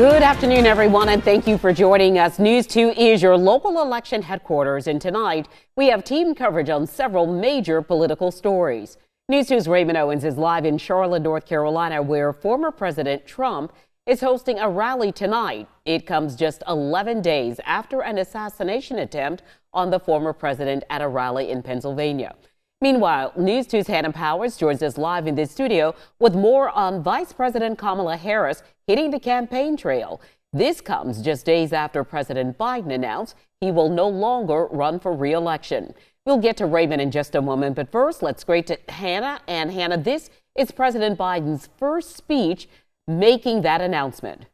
Good afternoon, everyone, and thank you for joining us. News 2 is your local election headquarters, and tonight we have team coverage on several major political stories. News 2's Raymond Owens is live in Charlotte, North Carolina, where former President Trump is hosting a rally tonight. It comes just 11 days after an assassination attempt on the former president at a rally in Pennsylvania. Meanwhile, News 2's Hannah Powers joins us live in this studio with more on Vice President Kamala Harris hitting the campaign trail. This comes just days after President Biden announced he will no longer run for re-election. We'll get to Raymond in just a moment, but first, let's go to Hannah. And Hannah, this is President Biden's first speech making that announcement.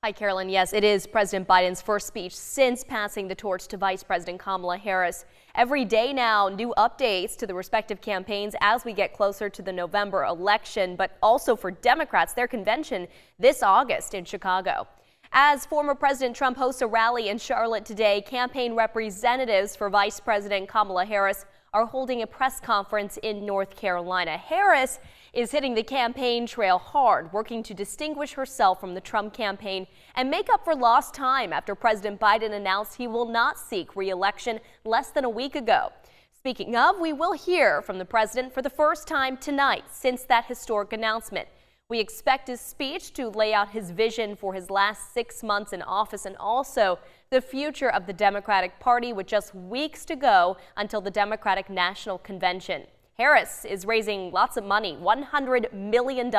Hi, Carolyn. Yes, it is President Biden's first speech since passing the torch to Vice President Kamala Harris. Every day now, new updates to the respective campaigns as we get closer to the November election, but also for Democrats, their convention this August in Chicago. As former President Trump hosts a rally in Charlotte today, campaign representatives for Vice President Kamala Harris are holding a press conference in North Carolina. Harris is hitting the campaign trail hard, working to distinguish herself from the Trump campaign and make up for lost time after President Biden announced he will not seek re-election less than a week ago. Speaking of, we will hear from the president for the first time tonight since that historic announcement. We expect his speech to lay out his vision for his last 6 months in office and also the future of the Democratic Party with just weeks to go until the Democratic National Convention. Harris is raising lots of money, $100 million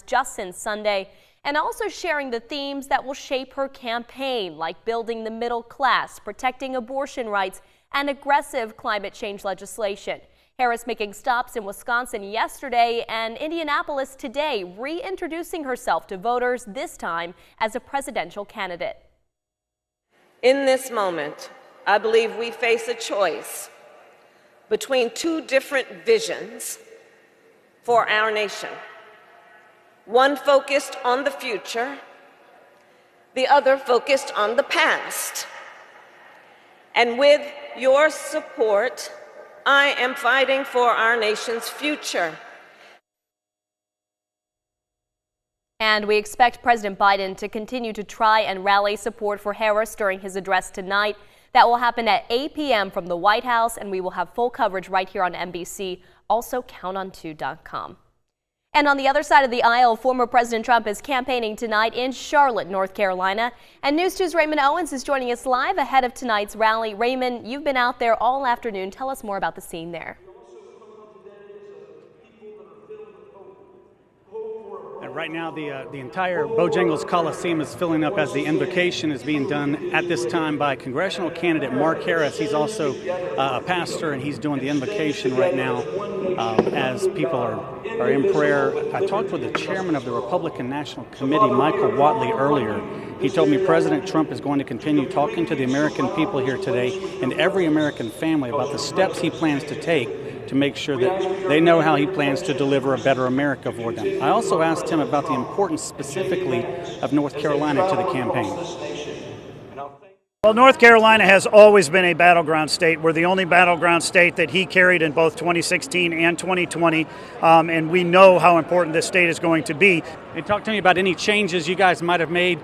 just since Sunday, and also sharing the themes that will shape her campaign, like building the middle class, protecting abortion rights, and aggressive climate change legislation. Harris making stops in Wisconsin yesterday and Indianapolis today, reintroducing herself to voters, this time as a presidential candidate. In this moment, I believe we face a choice between two different visions for our nation. One focused on the future, the other focused on the past. And with your support, I am fighting for our nation's future. And we expect President Biden to continue to try and rally support for Harris during his address tonight. That will happen at 8 p.m. from the White House, and we will have full coverage right here on NBC. Also, counton2.com. And on the other side of the aisle, former President Trump is campaigning tonight in Charlotte, North Carolina. And News 2's Raymond Owens is joining us live ahead of tonight's rally. Raymond, you've been out there all afternoon. Tell us more about the scene there. Right now, the entire Bojangles Coliseum is filling up as the invocation is being done at this time by congressional candidate Mark Harris. He's also a pastor, and he's doing the invocation right now as people are in prayer. I talked with the chairman of the Republican National Committee, Michael Whatley, earlier. He told me President Trump is going to continue talking to the American people here today and every American family about the steps he plans to take to make sure that they know how he plans to deliver a better America for them. I also asked him about the importance specifically of North Carolina to the campaign. Well, North Carolina has always been a battleground state. We're the only battleground state that he carried in both 2016 and 2020, and we know how important this state is going to be. And talk to me about any changes you guys might have made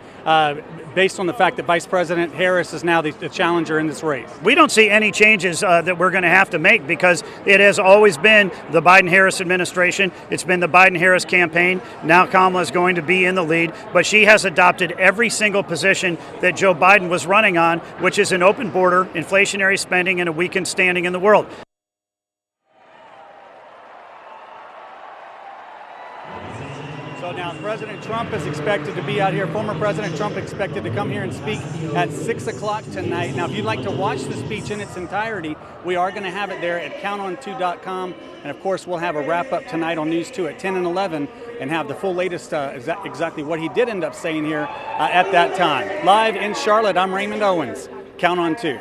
based on the fact that Vice President Harris is now the challenger in this race. We don't see any changes that we're going to have to make because it has always been the Biden-Harris administration. It's been the Biden-Harris campaign. Now Kamala is going to be in the lead, but she has adopted every single position that Joe Biden was running on, which is an open border, inflationary spending, and a weakened standing in the world. So now President Trump is expected to be out here. Former President Trump expected to come here and speak at 6 o'clock tonight. Now, if you'd like to watch the speech in its entirety, we are going to have it there at counton2.com. And, of course, we'll have a wrap-up tonight on News 2 at 10 and 11 and have the full latest exactly what he did end up saying here at that time. Live in Charlotte, I'm Raymond Owens. Count on 2.